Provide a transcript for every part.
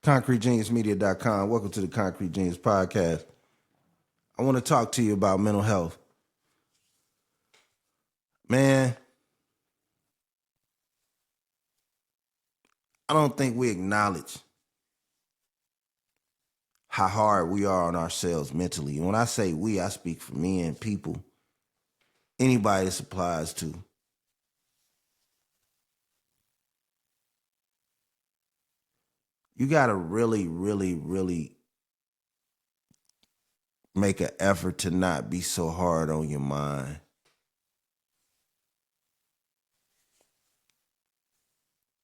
ConcreteGeniusMedia.com. Welcome to the Concrete Genius Podcast. I want to talk to you about mental health. Man, I don't think we acknowledge how hard we are on ourselves mentally. And when I say we, I speak for me and people, anybody this applies to. You got to really, really, really make an effort to not be so hard on your mind.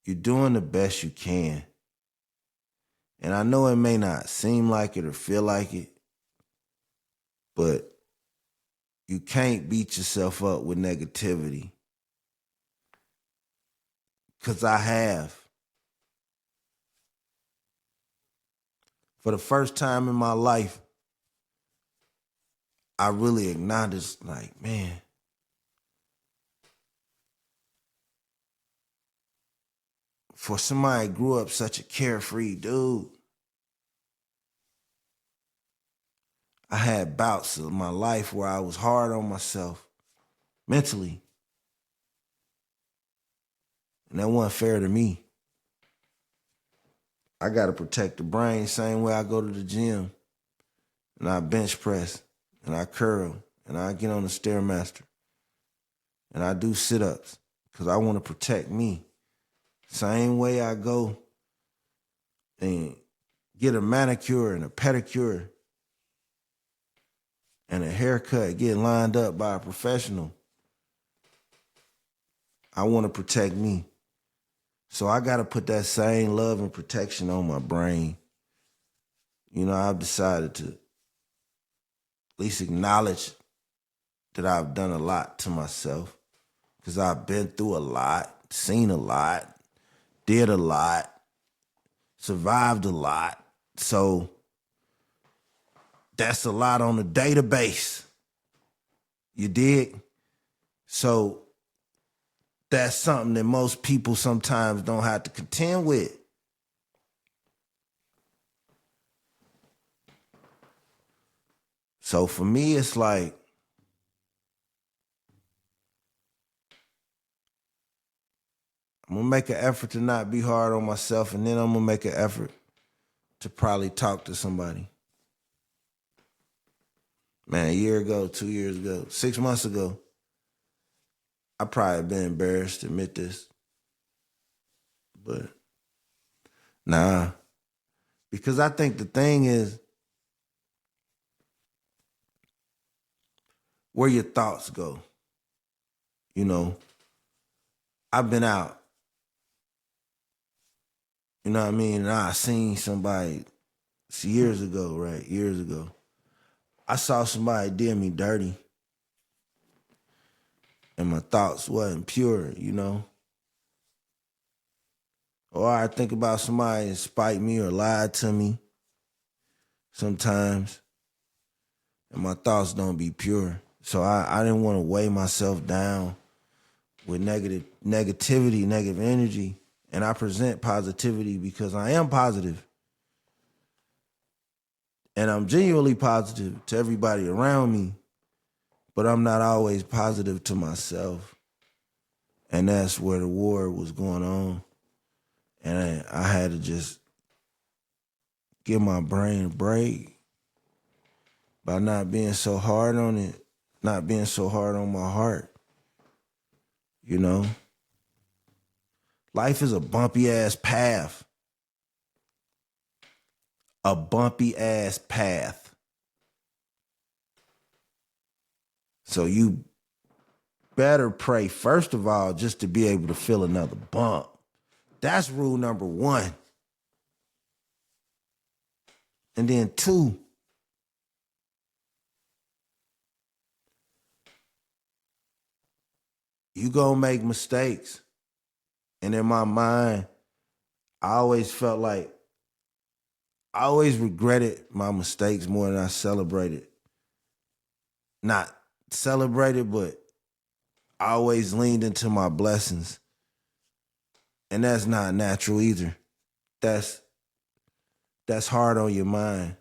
You're doing the best you can. And I know it may not seem like it or feel like it, but you can't beat yourself up with negativity. Because I have. For the first time in my life, I really acknowledged, like, man, for somebody who grew up such a carefree dude, I had bouts of my life where I was hard on myself mentally. And that wasn't fair to me. I got to protect the brain same way I go to the gym and I bench press and I curl and I get on the Stairmaster and I do sit-ups because I want to protect me. Same way I go and get a manicure and a pedicure and a haircut, get lined up by a professional. I want to protect me. So I got to put that same love and protection on my brain. You know, I've decided to at least acknowledge that I've done a lot to myself because I've been through a lot, seen a lot, did a lot, survived a lot. So that's a lot on the database. You dig? So that's something that most people sometimes don't have to contend with. So for me, it's like, I'm going to make an effort to not be hard on myself, and then I'm going to make an effort to probably talk to somebody. Man, a year ago, 2 years ago, 6 months ago, I probably been embarrassed to admit this. But nah, because I think the thing is where your thoughts go. You know, I've been out. You know what I mean? And I seen somebody years ago, right? Years ago. I saw somebody did me dirty. And my thoughts wasn't pure, you know? Or I think about somebody that spite me or lied to me sometimes. And my thoughts don't be pure. So I didn't want to weigh myself down with negativity, negative energy. And I present positivity because I am positive. And I'm genuinely positive to everybody around me. But I'm not always positive to myself. And that's where the war was going on. And I had to just give my brain a break by not being so hard on it, not being so hard on my heart. You know? Life is a bumpy ass path. A bumpy ass path. So you better pray, first of all, just to be able to feel another bump. That's rule number one. And then two, you gonna make mistakes. And in my mind, I always felt like I always regretted my mistakes more than I celebrated. Not celebrated, but I always leaned into my blessings. And that's not natural either. That's that's hard on your mind.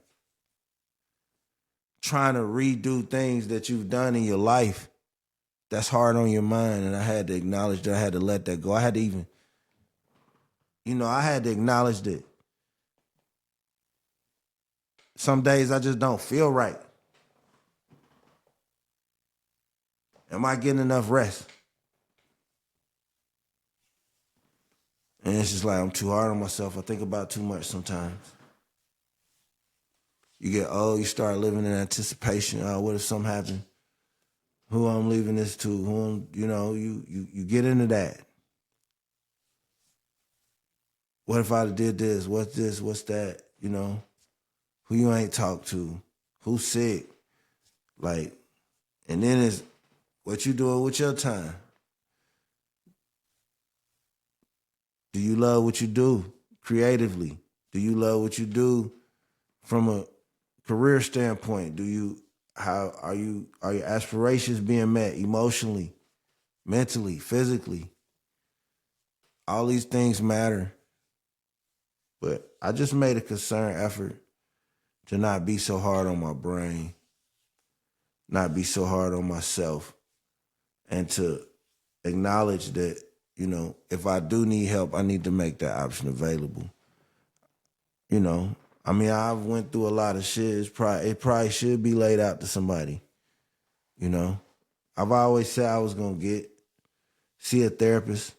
Trying to redo things that you've done in your life, that's hard on your mind. And I had to acknowledge that. I had to let that go. I had to even, I had to acknowledge that some days I just don't feel right. Am I getting enough rest? And it's just like I'm too hard on myself. I think about too much sometimes. You get old, you start living in anticipation. Oh, what if something happened? Who I'm leaving this to? You get into that. What if I did this? What's this? What's that? Who you ain't talked to? Who's sick? Like, and then it's what you doing with your time. Do you love what you do creatively? Do you love what you do from a career standpoint? How are your aspirations being met emotionally, mentally, physically? All these things matter. But I just made a concerted effort to not be so hard on my brain, not be so hard on myself, and to acknowledge that, if I do need help, I need to make that option available. I've went through a lot of shit. It probably should be laid out to somebody. I've always said I was gonna see a therapist,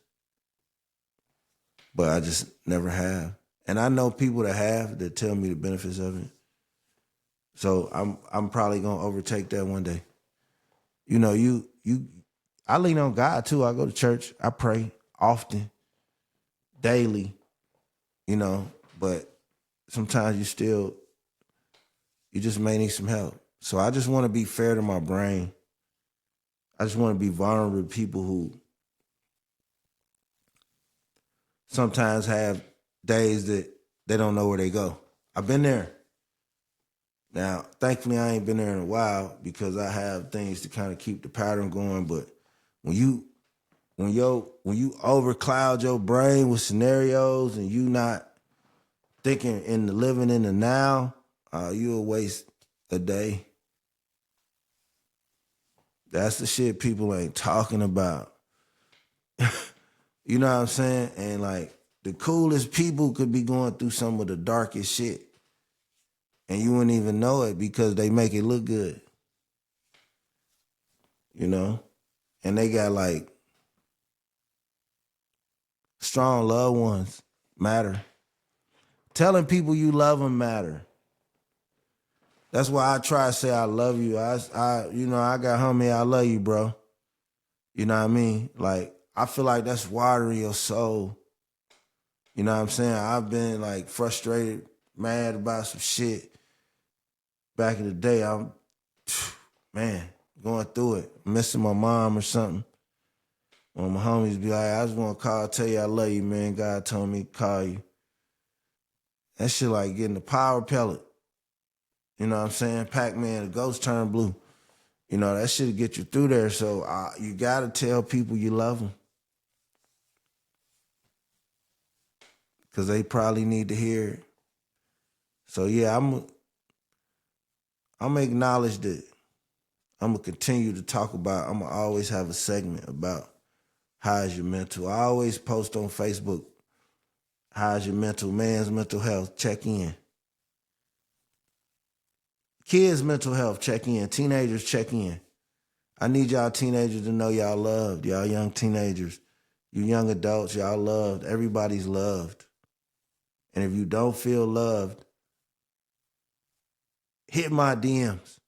but I just never have. And I know people that tell me the benefits of it. So I'm probably gonna overtake that one day. I lean on God too. I go to church. I pray often, daily. But sometimes you just may need some help. So I just want to be fair to my brain. I just want to be vulnerable to people who sometimes have days that they don't know where they go. I've been there. Now, thankfully, I ain't been there in a while because I have things to kind of keep the pattern going. But when you overcloud your brain with scenarios and you not thinking in the living in the now, you'll waste a day. That's the shit people ain't talking about. You know what I'm saying? And like the coolest people could be going through some of the darkest shit. And you wouldn't even know it because they make it look good. And they got like strong loved ones matter. Telling people you love them matter. That's why I try to say I love you. I got homie, I love you, bro. You know what I mean? Like, I feel like that's watering your soul. You know what I'm saying? I've been like frustrated, mad about some shit. Back in the day, I'm going through it, missing my mom or something. When my homies be like, I just want to tell you I love you, man. God told me to call you. That shit like getting the power pellet. You know what I'm saying? Pac-Man, the ghost turned blue. That shit'll get you through there. So you gotta tell people you love them. Because they probably need to hear it. So yeah, I'm going to acknowledge that. I'm going to continue to talk about, I'm going to always have a segment about how's your mental. I always post on Facebook, how's your man's mental health, check in. Kids' mental health, check in. Teenagers, check in. I need y'all teenagers to know y'all loved. Y'all young teenagers, you young adults, y'all loved. Everybody's loved. And if you don't feel loved, hit my DMs.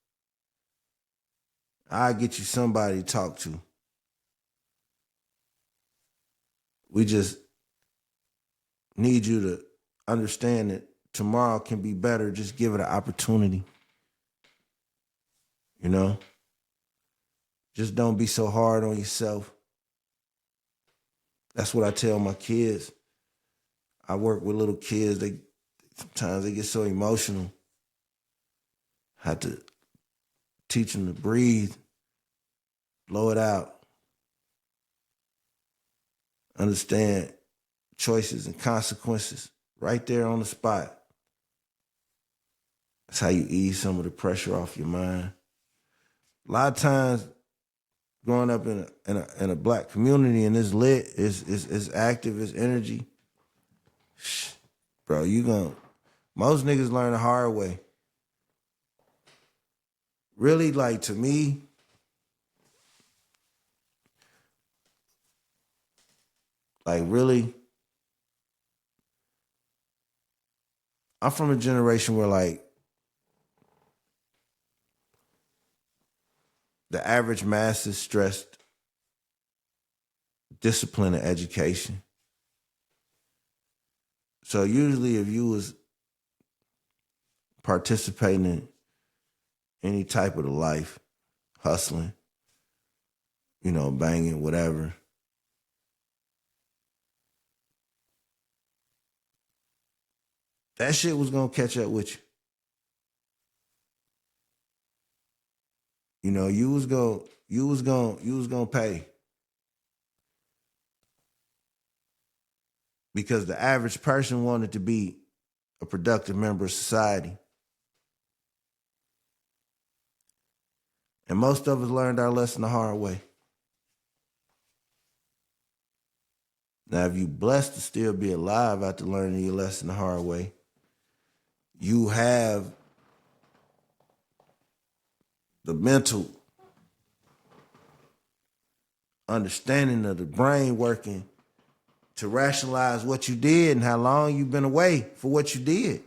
I'll get you somebody to talk to. We just need you to understand that tomorrow can be better. Just give it an opportunity. Just don't be so hard on yourself. That's what I tell my kids. I work with little kids. Sometimes they get so emotional. I have to teach them to breathe, blow it out, understand choices and consequences right there on the spot. That's how you ease some of the pressure off your mind. A lot of times, growing up in a black community and it's lit, it's active, it's energy, bro, most niggas learn the hard way. Really, like, to me, like, really, I'm from a generation where, like, the average masses stressed discipline and education. So usually if you was participating in any type of the life, hustling, banging, whatever, that shit was gonna catch up with you. You was gonna pay. Because the average person wanted to be a productive member of society. And most of us learned our lesson the hard way. Now, if you blessed to still be alive after learning your lesson the hard way, you have the mental understanding of the brain working to rationalize what you did and how long you've been away for what you did.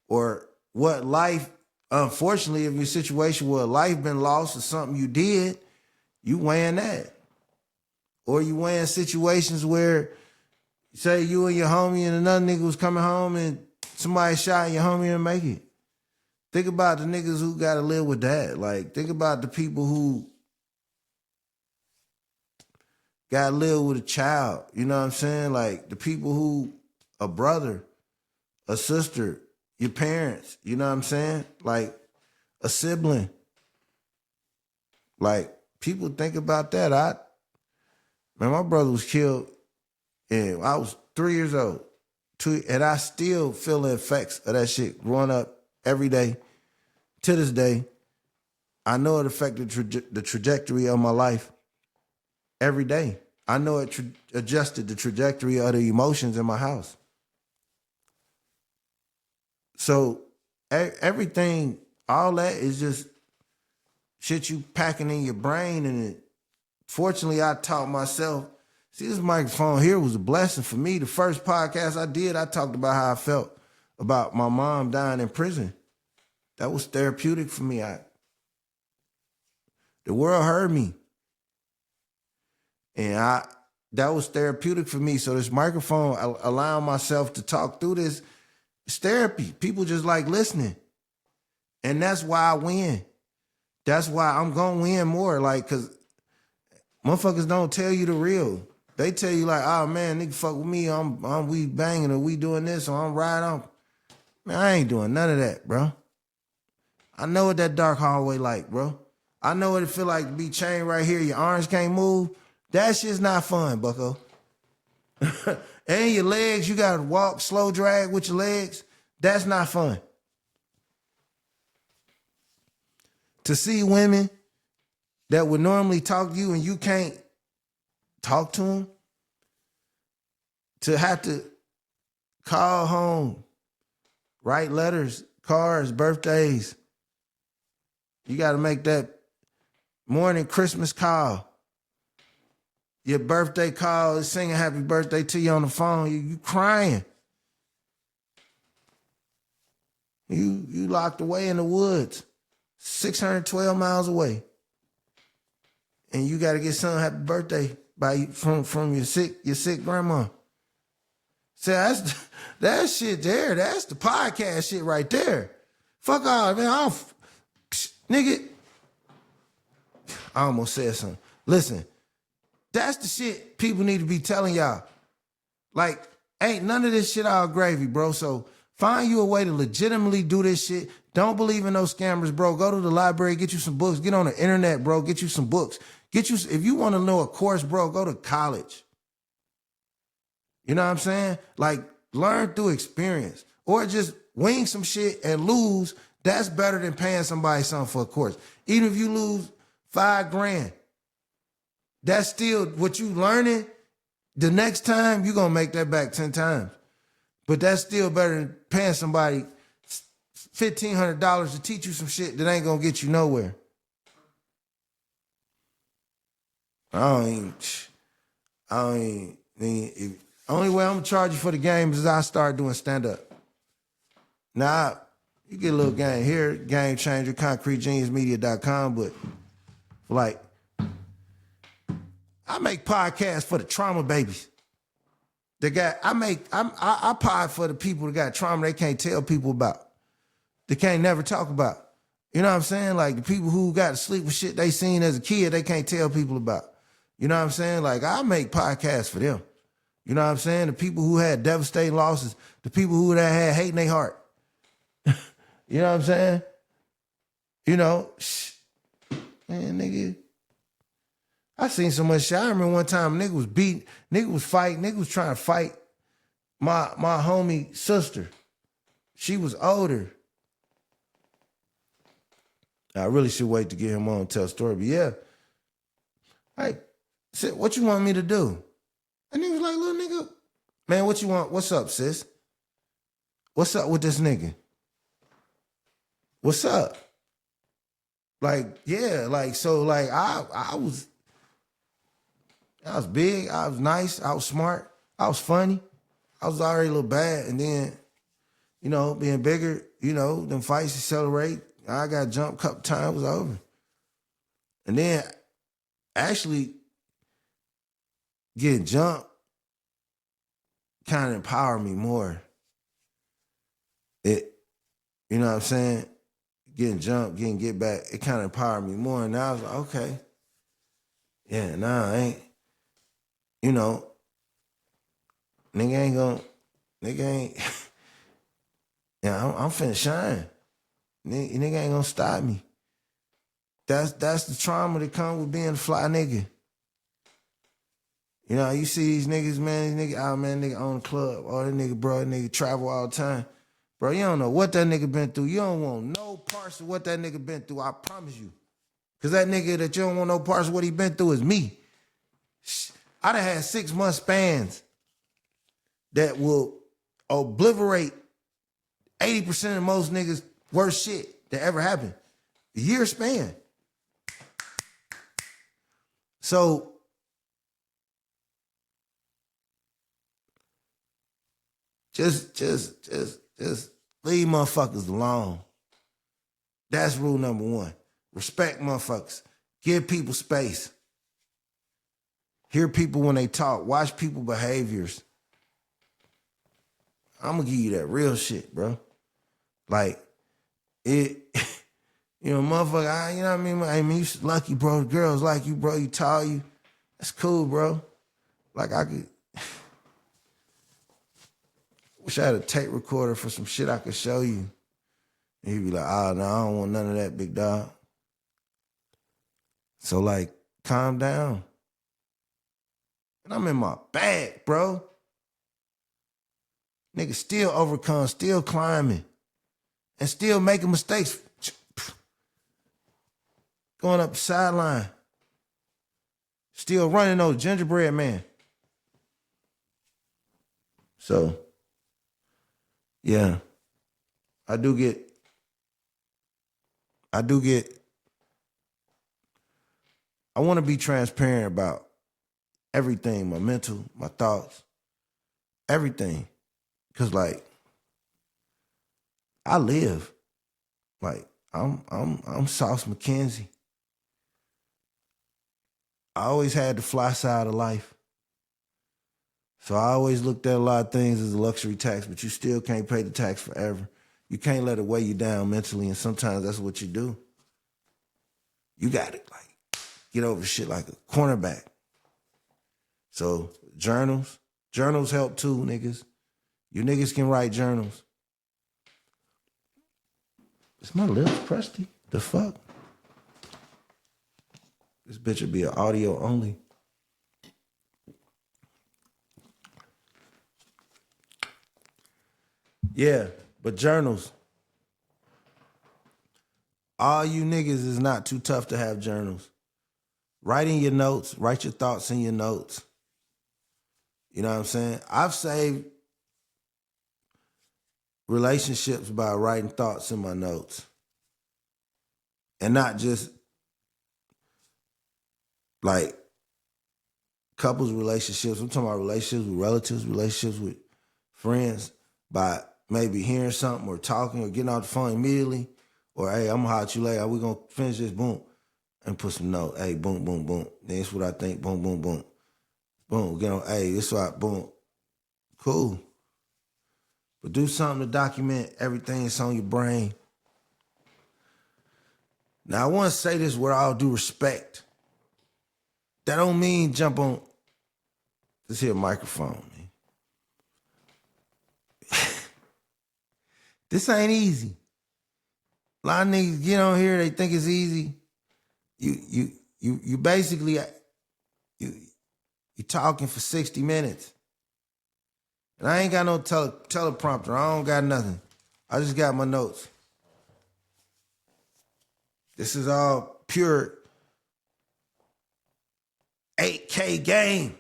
Or what life, unfortunately, if you're in a situation where life been lost or something you did, you weighing that. Or you weighing situations where, say you and your homie and another nigga was coming home and somebody shot your homie and make it. Think about the niggas who got to live with that. Like, think about the people who got to live with a child. You know what I'm saying? Like, the people who, a brother, a sister, your parents, you know what I'm saying? Like, a sibling. Like, people think about that. Man, my brother was killed and I was 3 years old. And I still feel the effects of that shit growing up every day. To this day, I know it affected the trajectory of my life every day. I know it adjusted the trajectory of the emotions in my house. So everything, all that is just shit you packing in your brain. And fortunately, I taught myself. See, this microphone here was a blessing for me. The first podcast I did, I talked about how I felt about my mom dying in prison. That was therapeutic for me. The world heard me. And that was therapeutic for me. So this microphone, allowing myself to talk through this, it's therapy. People just like listening. And that's why I win. That's why I'm going to win more. Like, because motherfuckers don't tell you the real. They tell you like, oh man, nigga fuck with me. We banging or we doing this or I'm riding on. Man, I ain't doing none of that, bro. I know what that dark hallway like, bro. I know what it feel like to be chained right here. Your arms can't move. That shit's not fun, bucko. And your legs, you gotta walk, slow drag with your legs. That's not fun. To see women that would normally talk to you and you can't talk to them, to have to call home, write letters, cards, birthdays. You got to make that morning Christmas call. Your birthday call is singing happy birthday to you on the phone. You crying. You locked away in the woods, 612 miles away. And you got to get some happy birthday from your sick grandma. So that shit there. That's the podcast shit right there. Fuck all, man. Nigga, I almost said something. Listen, that's the shit people need to be telling y'all. Like, ain't none of this shit all gravy, bro. So find you a way to legitimately do this shit. Don't believe in those scammers, bro. Go to the library, get you some books. Get on the internet, bro. Get you some books. If you want to know a course, bro, go to college. You know what I'm saying? Like, learn through experience. Or just wing some shit and lose. That's better than paying somebody something for a course. Even if you lose $5,000, that's still what you learning. The next time, you're going to make that back 10 times. But that's still better than paying somebody $1,500 to teach you some shit that ain't going to get you nowhere. Only way I'm going to charge you for the game is I start doing stand-up. Now, you get a little game here, Game Changer, ConcreteGeniusMedia.com, but like, I make podcasts for the trauma babies. I pod for the people that got trauma they can't tell people about. They can't never talk about. You know what I'm saying? Like the people who got to sleep with shit they seen as a kid they can't tell people about. You know what I'm saying? Like I make podcasts for them. You know what I'm saying? The people who had devastating losses, the people who had hate in their heart. You know what I'm saying? You know, man, nigga. I seen so much shit. I remember one time nigga was beating, nigga was fighting, nigga was trying to fight my homie sister. She was older. I really should wait to get him on and tell a story, but yeah. Hey, said, what you want me to do? And he was like, little nigga, man, what you want? What's up, sis? What's up with this nigga? What's up? Like, yeah, like, so like I was big, I was nice, I was smart, I was funny, I was already a little bad, and then, you know, being bigger, you know, them fights accelerate. I got jumped a couple times, it was over. And then actually getting jumped kind of empowered me more. You know what I'm saying? Getting jumped, getting get back, it kind of empowered me more. And now I was like, okay, yeah, nah, I ain't, you know, nigga ain't, yeah, I'm finna shine. Nigga ain't gonna stop me. That's the trauma that comes with being a fly nigga. You know, you see these niggas, man, these niggas out, man, nigga own the club. Oh, that nigga, bro, that nigga travel all the time. Bro, you don't know what that nigga been through. You don't want no parts of what that nigga been through, I promise you. Because that nigga that you don't want no parts of what he been through is me. I done had 6 month spans that will obliterate 80% of most niggas' worst shit that ever happened. A year span. So, just leave motherfuckers alone. That's rule number 1. Respect motherfuckers. Give people space. Hear people when they talk. Watch people behaviors. I'm gonna give you that real shit, bro. Like, it, you know, motherfucker, you know what I mean? You lucky, bro. The girls like you, bro. You tall, you. That's cool, bro. Like, I could, wish I had a tape recorder for some shit I could show you. And he'd be like, oh, no, I don't want none of that, big dog. So, like, calm down. And I'm in my bag, bro. Nigga still overcome, still climbing, and still making mistakes. Going up the sideline. Still running those gingerbread man. So, yeah. I want to be transparent about everything, my mental, my thoughts, everything. Cause like, I live. Like, I'm Sauce McKenzie. I always had the fly side of life. So I always looked at a lot of things as a luxury tax, but you still can't pay the tax forever. You can't let it weigh you down mentally, and sometimes that's what you do. You got to like get over shit like a cornerback. So journals help too, niggas. You niggas can write journals. Is my lips crusty? The fuck? This bitch would be an audio only. Yeah, but journals. All you niggas is not too tough to have journals. Write in your notes. Write your thoughts in your notes. You know what I'm saying? I've saved relationships by writing thoughts in my notes. And not just like couples relationships. I'm talking about relationships with relatives, relationships with friends by maybe hearing something or talking or getting off the phone immediately. Or, hey, I'm gonna holler at you later. We gonna finish this, boom. And put some note. Hey, boom, boom, boom. That's what I think. Boom, boom, boom. Boom. Get on, hey, this what I, boom. Cool. But do something to document everything that's on your brain. Now, I want to say this with all due respect. That don't mean jump on this here microphone, man. This ain't easy. A lot of niggas get on here, they think it's easy. You basically, you talking for 60 minutes. And I ain't got no teleprompter. I don't got nothing. I just got my notes. This is all pure 8K game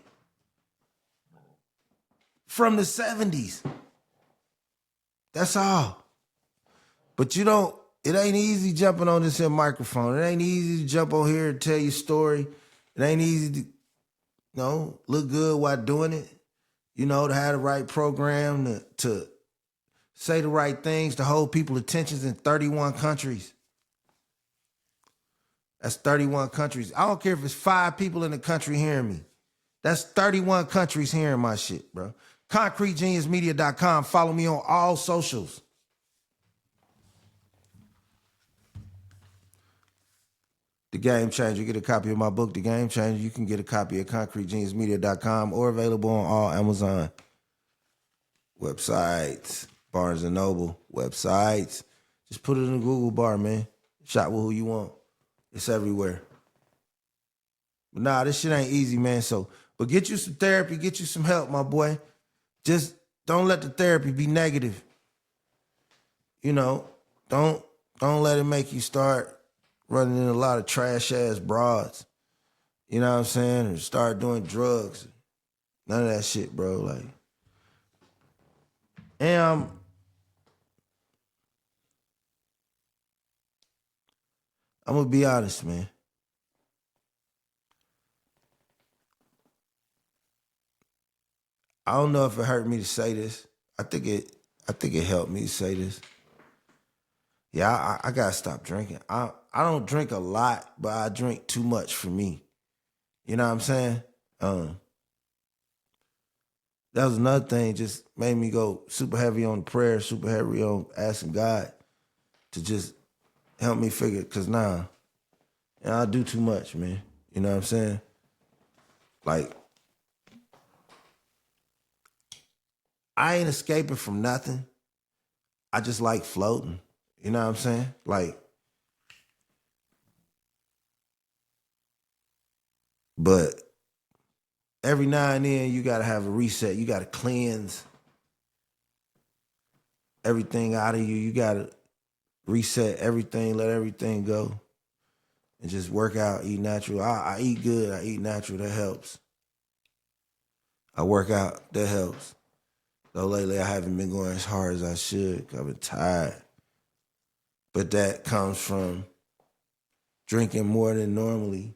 from the 70s. That's all. But you don't, it ain't easy jumping on this here microphone. It ain't easy to jump on here and tell your story. It ain't easy to, look good while doing it. To have the right program, to say the right things, to hold people's attentions in 31 countries. That's 31 countries. I don't care if it's 5 people in the country hearing me. That's 31 countries hearing my shit, bro. ConcreteGeniusMedia.com. Follow me on all socials. The Game Changer. Get a copy of my book, The Game Changer. You can get a copy at ConcreteGeniusMedia.com or available on all Amazon websites, Barnes & Noble websites. Just put it in the Google bar, man. Shop with who you want. It's everywhere. But nah, this shit ain't easy, man. But get you some therapy, get you some help, my boy. Just don't let the therapy be negative. Don't let it make you start running in a lot of trash ass broads. You know what I'm saying? Or start doing drugs. None of that shit, bro. Like, and I'm gonna be honest, man. I don't know if it hurt me to say this. I think it helped me to say this. Yeah, I gotta stop drinking. I don't drink a lot, but I drink too much for me. You know what I'm saying? That was another thing, just made me go super heavy on prayer, super heavy on asking God to just help me figure, cause I do too much, man. You know what I'm saying? Like, I ain't escaping from nothing. I just like floating. You know what I'm saying? Like, but every now and then you gotta have a reset. You gotta cleanse everything out of you. You gotta reset everything, let everything go. And just work out, eat natural. I eat good, I eat natural, that helps. I work out, that helps. Though lately I haven't been going as hard as I should. I've been tired. But that comes from drinking more than normally,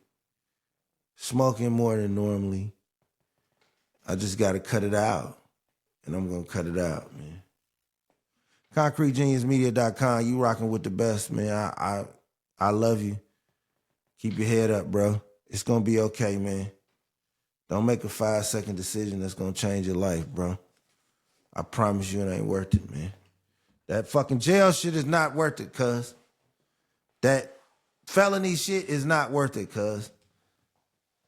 smoking more than normally. I just got to cut it out. And I'm going to cut it out, man. ConcreteGeniusMedia.com. You rocking with the best, man. I love you. Keep your head up, bro. It's going to be okay, man. Don't make a 5-second decision that's going to change your life, bro. I promise you it ain't worth it, man. That fucking jail shit is not worth it, cuz. That felony shit is not worth it, cuz.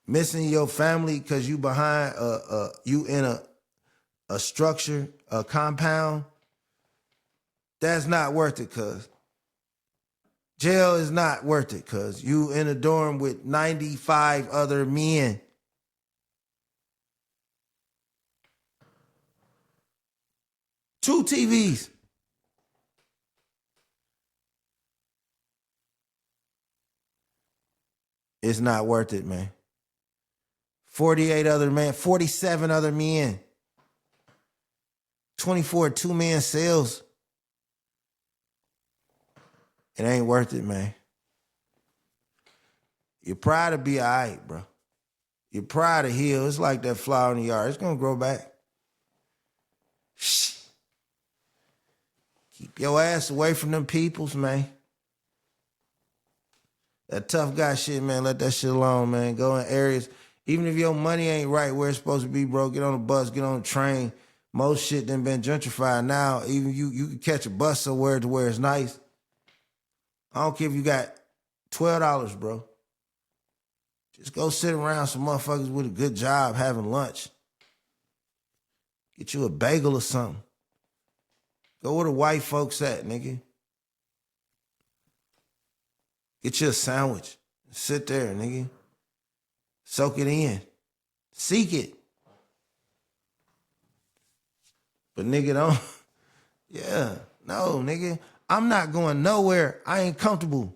Missing your family because you behind, you in a structure, a compound, that's not worth it, cuz. Jail is not worth it, cuz. You in a dorm with 95 other men. Two TVs. It's not worth it, man. 48 other men, 47 other men, 24 two-man sales. It ain't worth it, man. Your pride will be all right, bro. Your pride will heal. It's like that flower in the yard. It's going to grow back. Shh. Keep your ass away from them peoples, man. That tough guy shit, man, let that shit alone, man. Go in areas, even if your money ain't right where it's supposed to be, bro, get on the bus, get on the train. Most shit done been gentrified now. Even you can catch a bus somewhere to where it's nice. I don't care if you got $12, bro. Just go sit around some motherfuckers with a good job having lunch. Get you a bagel or something. Go where the white folks at, nigga. Get you a sandwich. Sit there, nigga. Soak it in. Seek it. But nigga don't. Yeah. No, nigga. I'm not going nowhere. I ain't comfortable.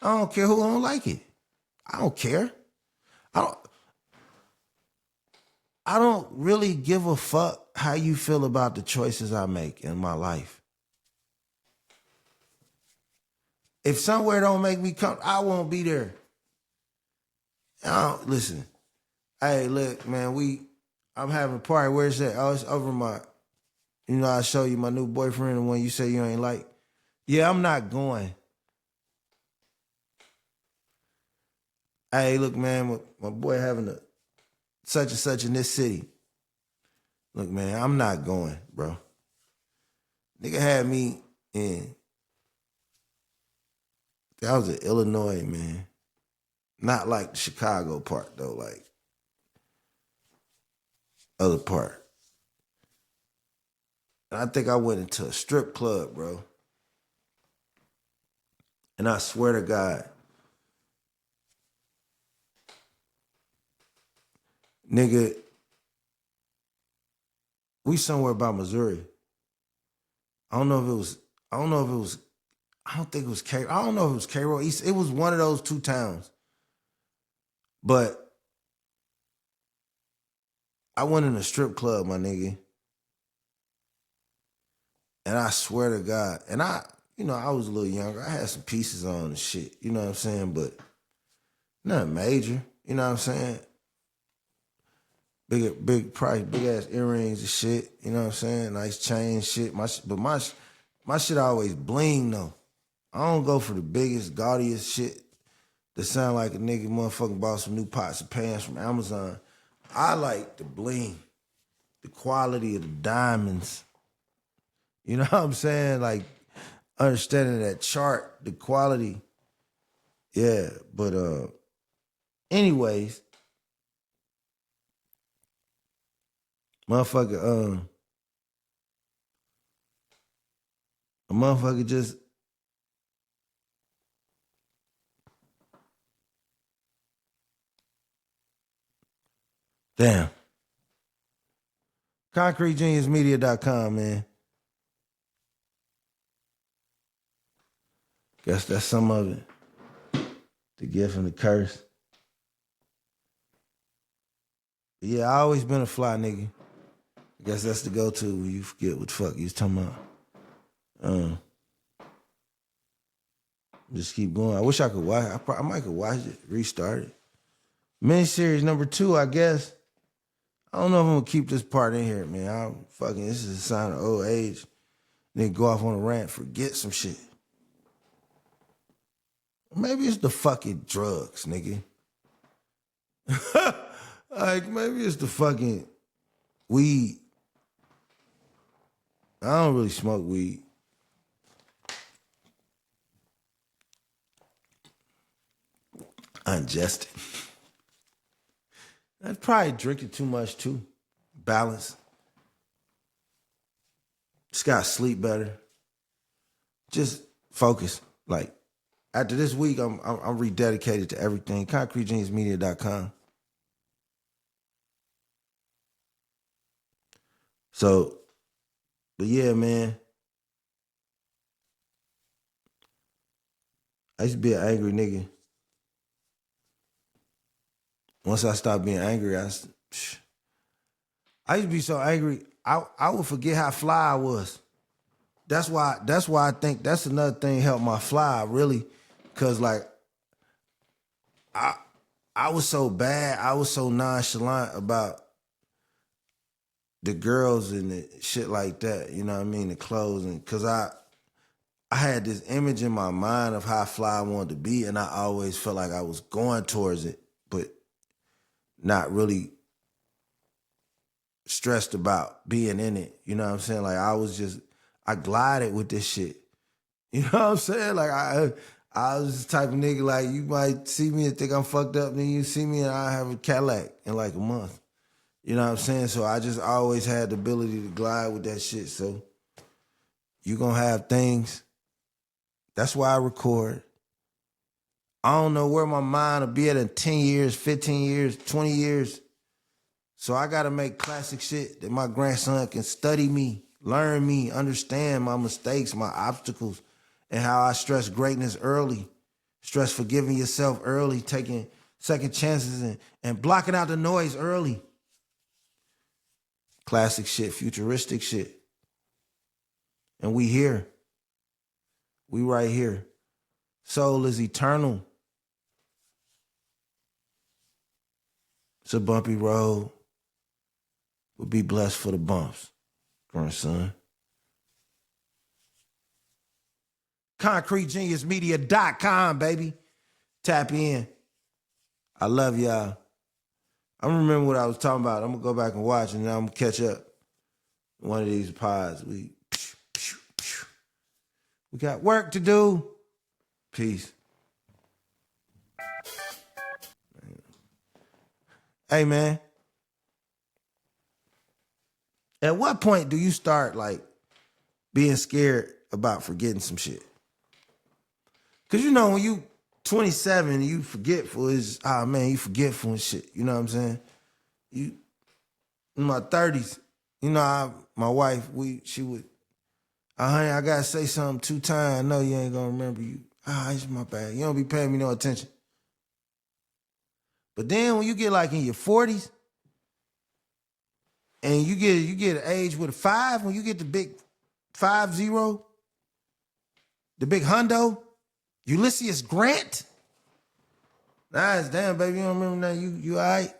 I don't care who don't like it. I don't care. I don't really give a fuck how you feel about the choices I make in my life. If somewhere don't make me come, I won't be there. Listen. Hey, look, man, I'm having a party. Where's that? Oh, it's over I show you my new boyfriend, the one you say you ain't like. Yeah, I'm not going. Hey, look, man, my boy having a such and such in this city. Look, man, I'm not going, bro. Nigga had me in. That was in Illinois, man. Not like the Chicago part, though, like other part. And I think I went into a strip club, bro. And I swear to God, nigga, we somewhere by Missouri. I don't think it was Cairo. It was one of those two towns. But I went in a strip club, my nigga. And I swear to God, and I was a little younger. I had some pieces on and shit, you know what I'm saying? But nothing major, you know what I'm saying? Big price, big ass earrings and shit, you know what I'm saying? Nice chain shit. My shit always bling though. I don't go for the biggest, gaudiest shit that sound like a nigga motherfucking bought some new pots and pans from Amazon. I like the bling, the quality of the diamonds. You know what I'm saying? Like understanding that chart, the quality. Yeah, but anyways, a motherfucker just damn. ConcreteGeniusMedia.com, man. Guess that's some of it. The gift and the curse. But yeah, I always been a fly nigga. I guess that's the go-to when you forget what the fuck you was talking about. Just keep going. I wish I could watch. I might could watch it, restart it. Miniseries number 2, I guess. I don't know if I'm gonna keep this part in here, man. This is a sign of old age. Then go off on a rant, forget some shit. Maybe it's the fucking drugs, nigga. Like, maybe it's the fucking weed. I don't really smoke weed. I ingest it. I'd probably drink it too much too. Balance. Just gotta sleep better. Just focus. Like, after this week, I'm rededicated to everything. ConcreteGeniusMedia.com. So, but yeah, man. I used to be an angry nigga. Once I stopped being angry, I used to be so angry, I would forget how fly I was. That's why I think that's another thing helped my fly, really. Cause like I was so bad, I was so nonchalant about the girls and the shit like that, you know what I mean? The clothes, and cause I had this image in my mind of how fly I wanted to be, and I always felt like I was going towards it, but not really stressed about being in it. You know what I'm saying? Like I glided with this shit. You know what I'm saying? Like I was the type of nigga like you might see me and think I'm fucked up, then you see me and I have a Cadillac in like a month. You know what I'm saying? So I just always had the ability to glide with that shit. So you gonna have things. That's why I record. I don't know where my mind will be at in 10 years, 15 years, 20 years. So I gotta make classic shit that my grandson can study me, learn me, understand my mistakes, my obstacles, and how I stress greatness early, stress forgiving yourself early, taking second chances and blocking out the noise early. Classic shit, futuristic shit. And we here. We right here. Soul is eternal. It's a bumpy road. We'll be blessed for the bumps, grandson. ConcreteGeniusMedia.com, baby. Tap in. I love y'all. I don't remember what I was talking about. I'm going to go back and watch, and then I'm going to catch up. One of these pods. We got work to do. Peace. Hey, man. At what point do you start, like, being scared about forgetting some shit? Because, you know, when you 27 and you forgetful, you forgetful and shit. You know what I'm saying? You in my 30s, you know, my wife, she would, honey, I gotta say something 2 times. I know you ain't gonna remember you. It's my bad. You don't be paying me no attention. But then when you get like in your 40s, and you get an age with a 5, when you get the big 50, the big hundo, Ulysses Grant. Nice, damn, baby, you don't remember nothing. You all right?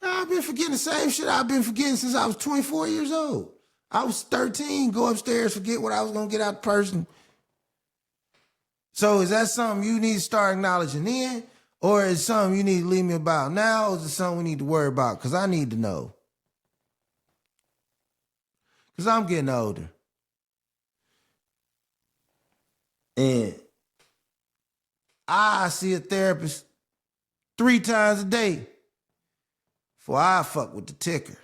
I've been forgetting the same shit I've been forgetting since I was 24 years old. I was 13, go upstairs, forget what I was gonna get out the person. So is that something you need to start acknowledging then? Or is it something you need to leave me about now? Or is it something we need to worry about? Because I need to know. Because I'm getting older. And I see a therapist 3 times a day before I fuck with the ticker.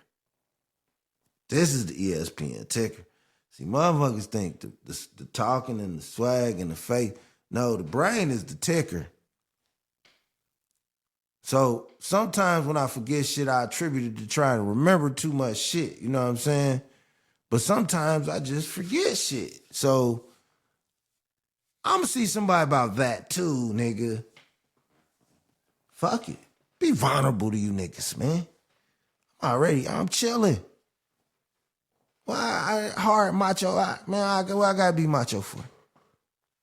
This is the ESPN ticker. See, motherfuckers think the talking and the swag and the faith. No, the brain is the ticker. So sometimes when I forget shit, I attribute it to trying to remember too much shit. You know what I'm saying? But sometimes I just forget shit. So I'm gonna see somebody about that too, nigga. Fuck it. Be vulnerable to you niggas, man. I'm chilling. Why hard macho? Man, what I gotta be macho for?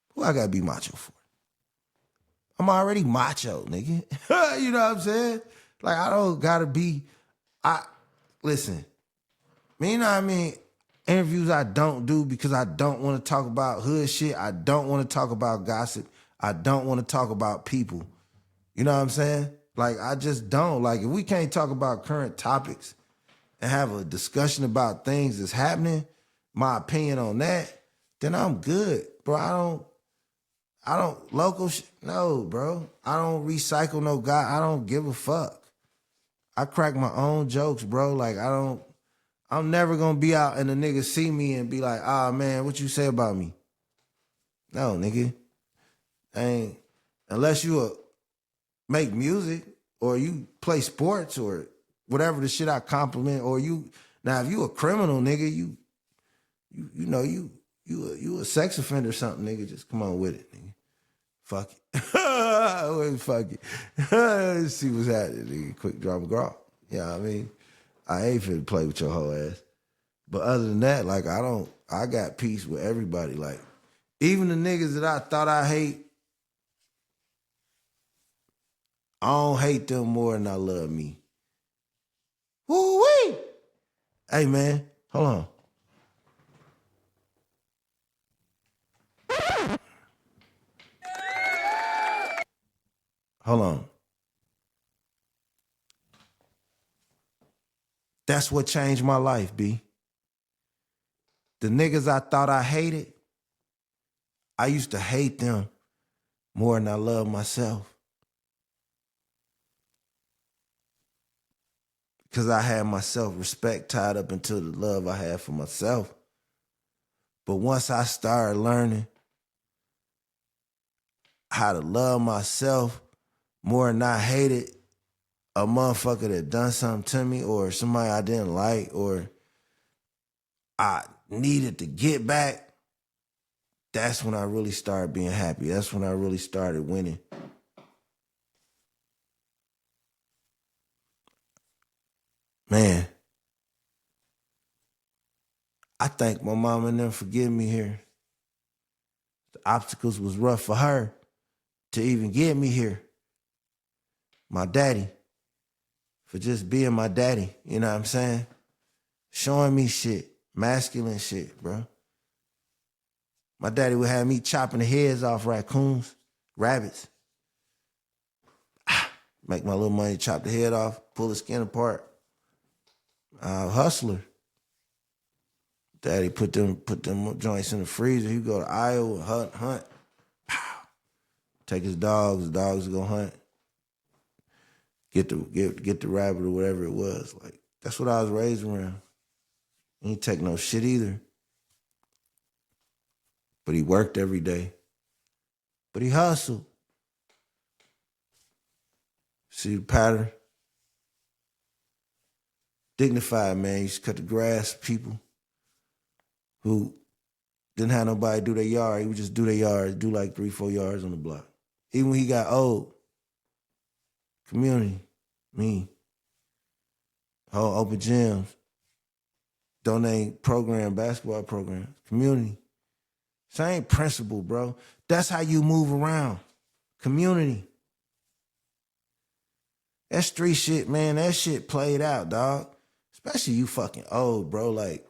Who I gotta be macho for? I'm already macho, nigga. You know what I'm saying? Like, I don't gotta be, listen, you know what I mean? Interviews I don't do because I don't want to talk about hood shit. I don't want to talk about gossip. I don't want to talk about people. You know what I'm saying? Like, I just don't. Like, if we can't talk about current topics and have a discussion about things that's happening, my opinion on that, then I'm good. Bro, I don't local shit. No, bro. I don't recycle no guy. I don't give a fuck. I crack my own jokes, bro. Like, I'm never gonna be out and the nigga see me and be like, man, what you say about me? No, nigga. Unless you make music or you play sports or whatever the shit I compliment, or now if you a criminal, nigga, you a sex offender or something, nigga, just come on with it, nigga. Fuck it. Fuck it. Let's see what's happening, nigga. Quick drama grok. You know what I mean? I ain't finna play with your whole ass. But other than that, like, I got peace with everybody. Like, even the niggas that I thought I hate, I don't hate them more than I love me. Woo-wee! Hey, man, hold on. Hold on. That's what changed my life, B. The niggas I thought I hated, I used to hate them more than I love myself. Because I had my self-respect tied up into the love I had for myself. But once I started learning how to love myself more than I hated a motherfucker that done something to me or somebody I didn't like or I needed to get back, that's when I really started being happy. That's when I really started winning. Man, I thank my mama and them for getting me here. The obstacles was rough for her to even get me here. My daddy, for just being my daddy, you know what I'm saying? Showing me shit, masculine shit, bro. My daddy would have me chopping the heads off raccoons, rabbits. Make my little money, chop the head off, pull the skin apart. Hustler. Daddy put them joints in the freezer. He'd go to Iowa, hunt. Pow. Take his dogs, the dogs would go hunt. Get the rabbit or whatever it was. Like, that's what I was raised around. He ain't take no shit either. But he worked every day. But he hustled. See the pattern? Dignified, man. He used to cut the grass, people who didn't have nobody do their yard. He would just do their yard, do like 3-4 yards on the block. Even when he got old, community, me, whole open gyms, donate basketball programs, community. Same principle, bro. That's how you move around. Community. That street shit, man, that shit played out, dog. Especially you fucking old, bro. Like,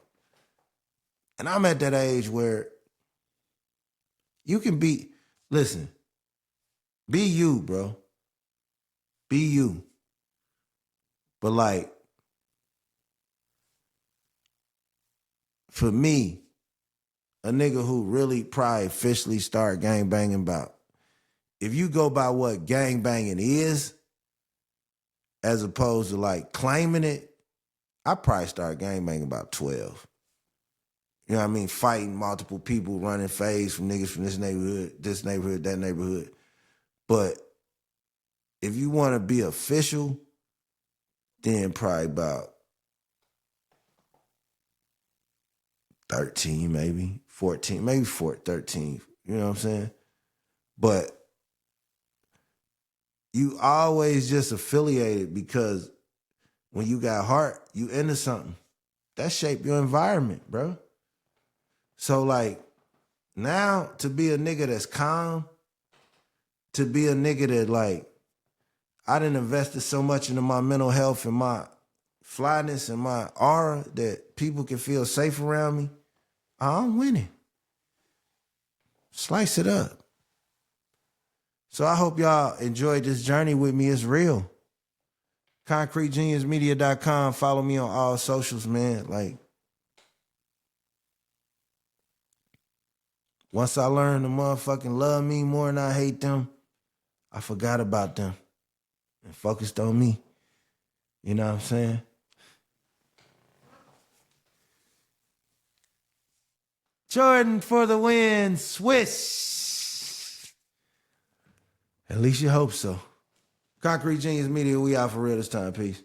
and I'm at that age where you can be, listen, be you, bro. Be you. But like, for me, a nigga who really probably officially started gangbanging about, if you go by what gangbanging is, as opposed to like claiming it, I probably started gangbanging about 12. You know what I mean? Fighting multiple people, running fades from niggas from this neighborhood, that neighborhood. But if you want to be official, then probably about 13, maybe 14, maybe 13. You know what I'm saying? But you always just affiliated because when you got heart, you into something. That shaped your environment, bro. So like, now to be a nigga that's calm, to be a nigga that like, I done invested so much into my mental health and my flyness and my aura that people can feel safe around me, I'm winning. Slice it up. So I hope y'all enjoyed this journey with me. It's real. ConcreteGeniusMedia.com. Follow me on all socials, man. Like, once I learned to motherfucking love me more than I hate them, I forgot about them and focused on me. You know what I'm saying? Jordan for the win. Swiss. At least you hope so. Concrete Genius Media, we out for real this time. Peace.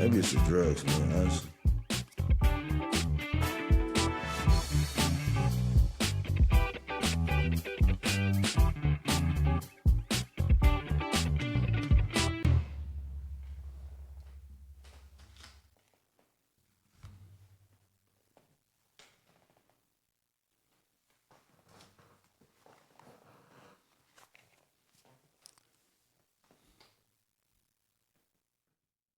Maybe it's the drugs, man, honestly.